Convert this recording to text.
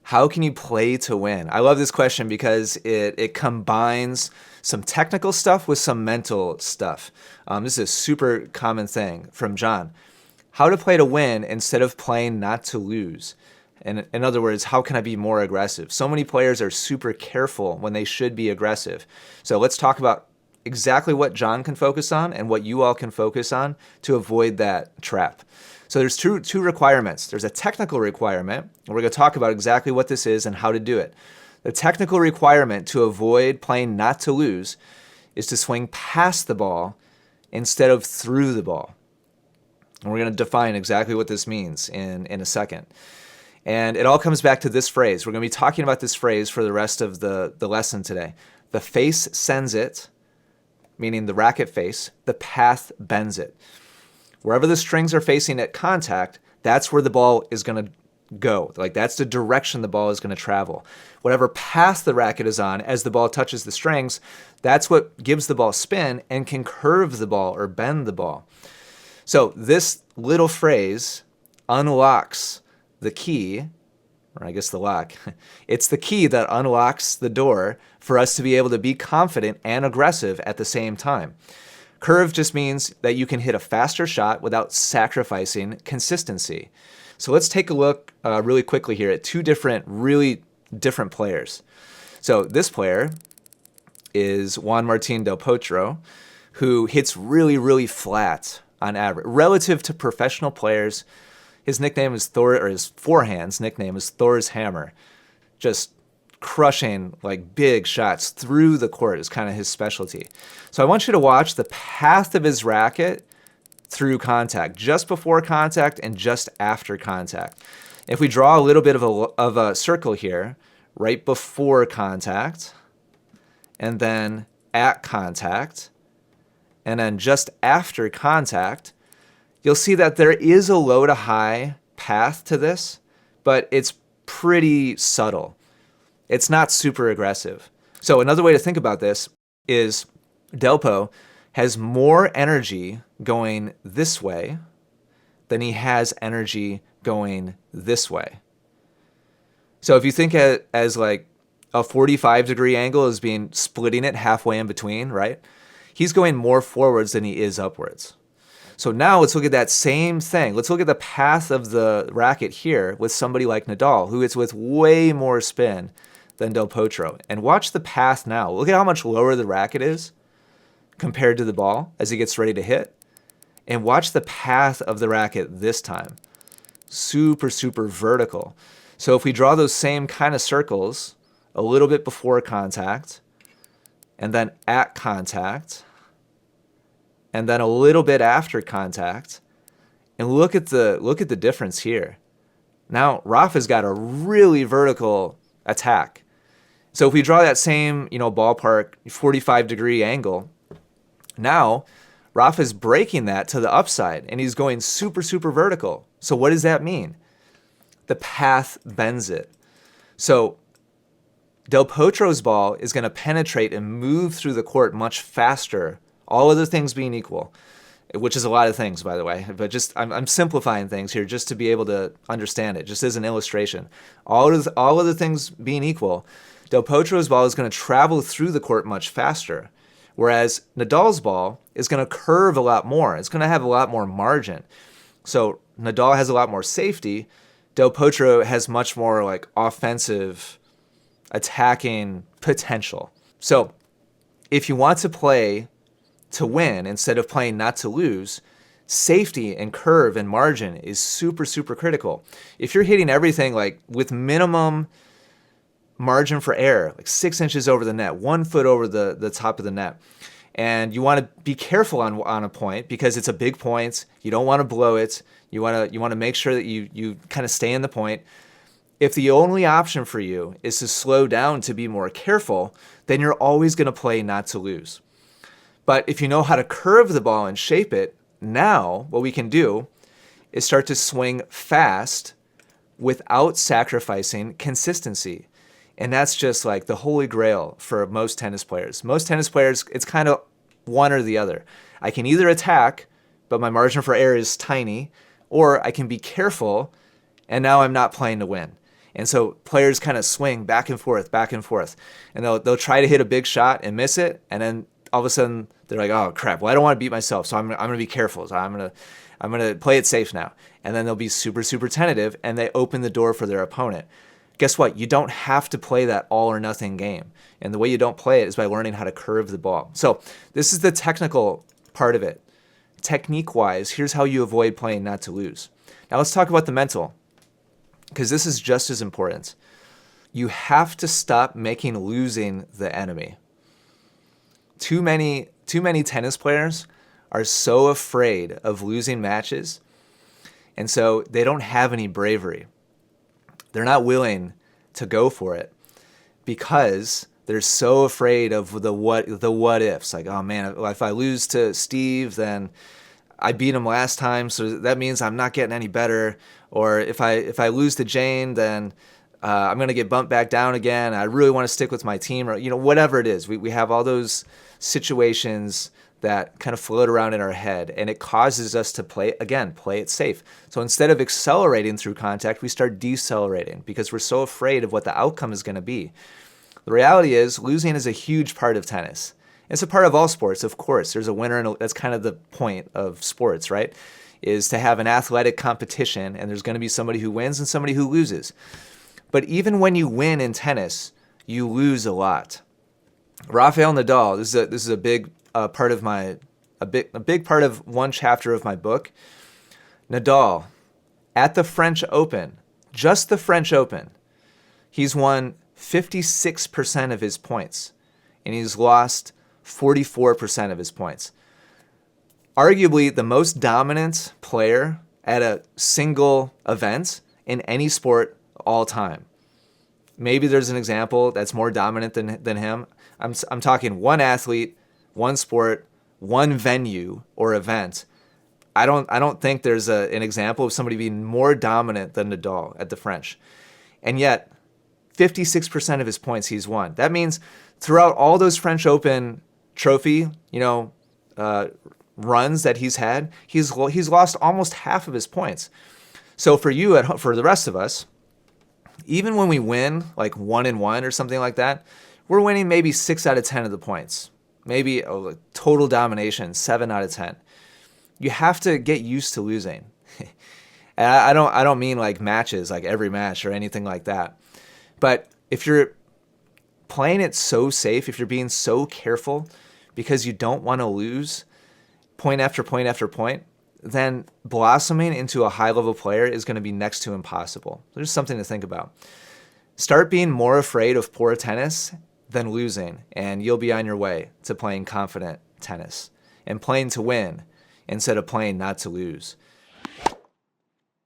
How can you play to win? I love this question because it combines some technical stuff with some mental stuff. This is a super common thing from John. How to play to win instead of playing not to lose. And in other words, how can I be more aggressive? So many players are super careful when they should be aggressive. So let's talk about exactly what John can focus on and what you all can focus on to avoid that trap. So there's two requirements. There's a technical requirement, and we're going to talk about exactly what this is and how to do it. The technical requirement to avoid playing not to lose is to swing past the ball instead of through the ball. And we're going to define exactly what this means in a second. And it all comes back to this phrase. We're going to be talking about this phrase for the rest of the lesson today. The face sends it, meaning the racket face. The path bends it. Wherever the strings are facing at contact, that's where the ball is going to go. Like that's the direction the ball is going to travel. Whatever path the racket is on as the ball touches the strings, that's what gives the ball spin and can curve the ball or bend the ball. So this little phrase unlocks the key, or I guess the lock. It's the key that unlocks the door for us to be able to be confident and aggressive at the same time. Curve just means that you can hit a faster shot without sacrificing consistency. So let's take a look really quickly here at two really different players. So this player is Juan Martín del Potro, who hits really, really flat on average. Relative to professional players, his nickname is Thor, or his forehand's nickname is Thor's Hammer. Just crushing like big shots through the court is kind of his specialty. So I want you to watch the path of his racket through contact, just before contact and just after contact. If we draw a little bit of a circle here, right before contact, and then at contact, and then just after contact, you'll see that there is a low to high path to this, but it's pretty subtle. It's not super aggressive. So another way to think about this is Delpo has more energy going this way than he has energy going this way. So if you think as like a 45-degree angle as being splitting it halfway in between, right? He's going more forwards than he is upwards. So now let's look at that same thing. Let's look at the path of the racket here with somebody like Nadal, who hits with way more spin than Del Potro. And watch the path now. Look at how much lower the racket is compared to the ball as he gets ready to hit. And watch the path of the racket this time. Super, super vertical. So if we draw those same kind of circles a little bit before contact, and then at contact, and then a little bit after contact, and look at the difference here. Now Rafa's got a really vertical attack. So if we draw that same, ballpark 45-degree angle, now Rafa's breaking that to the upside and he's going super, super vertical. So what does that mean? The path bends it. So Del Potro's ball is going to penetrate and move through the court much faster, all other things being equal, which is a lot of things, by the way. But just I'm simplifying things here just to be able to understand it, just as an illustration. All other things being equal, Del Potro's ball is going to travel through the court much faster, whereas Nadal's ball is going to curve a lot more. It's going to have a lot more margin. So Nadal has a lot more safety. Del Potro has much more like offensive attacking potential. So if you want to play to win instead of playing not to lose, safety and curve and margin is super, super critical. If you're hitting everything like with minimum margin for error, like 6 inches over the net, 1 foot over the top of the net, and you want to be careful on a point because it's a big point, you don't want to blow it, you want to make sure that you kind of stay in the point. If the only option for you is to slow down to be more careful, then you're always going to play not to lose. But if you know how to curve the ball and shape it, now what we can do is start to swing fast without sacrificing consistency. And that's just like the holy grail for most tennis players. Most tennis players, it's kind of one or the other. I can either attack, but my margin for error is tiny, or I can be careful, and now I'm not playing to win. And so players kind of swing back and forth, and they'll try to hit a big shot and miss it, and then all of a sudden they're like, oh crap, well I don't want to beat myself, so I'm gonna be careful. So I'm gonna play it safe now. And then they'll be super, super tentative, and they open the door for their opponent. Guess what? You don't have to play that all or nothing game. And the way you don't play it is by learning how to curve the ball. So this is the technical part of it. Technique-wise, here's how you avoid playing not to lose. Now let's talk about the mental, because this is just as important. You have to stop making losing the enemy. Too many tennis players are so afraid of losing matches, and so they don't have any bravery. They're not willing to go for it because they're so afraid of the what ifs. Like, oh man, if I lose to Steve, then I beat him last time, so that means I'm not getting any better. Or if I lose to Jane, then I'm going to get bumped back down again. I really want to stick with my team, or whatever it is. We have all those situations that kind of float around in our head, and it causes us to play it safe. So instead of accelerating through contact, we start decelerating because we're so afraid of what the outcome is going to be. The reality is losing is a huge part of tennis. It's a part of all sports, of course. There's a winner, and that's kind of the point of sports, right? Is to have an athletic competition, and there's going to be somebody who wins and somebody who loses. But even when you win in tennis, you lose a lot. Rafael Nadal, this is a big part of a big part of one chapter of my book. Nadal, at the French Open, just the French Open, he's won 56% of his points, and he's lost 44% of his points. Arguably the most dominant player at a single event in any sport all time. Maybe there's an example that's more dominant than him. I'm talking one athlete, one sport, one venue or event. I don't think there's an example of somebody being more dominant than Nadal at the French. And yet 56% of his points he's won. That means throughout all those French Open trophy, runs that he's had, he's lost almost half of his points. So for you for the rest of us, even when we win like 1-1 or something like that, we're winning maybe 6 out of 10 of the points. Maybe total domination, 7 out of 10. You have to get used to losing. And I don't mean like matches, like every match or anything like that. But if you're playing it so safe, if you're being so careful because you don't want to lose point after point after point, then blossoming into a high-level player is going to be next to impossible. There's something to think about. Start being more afraid of poor tennis than losing, and you'll be on your way to playing confident tennis and playing to win instead of playing not to lose.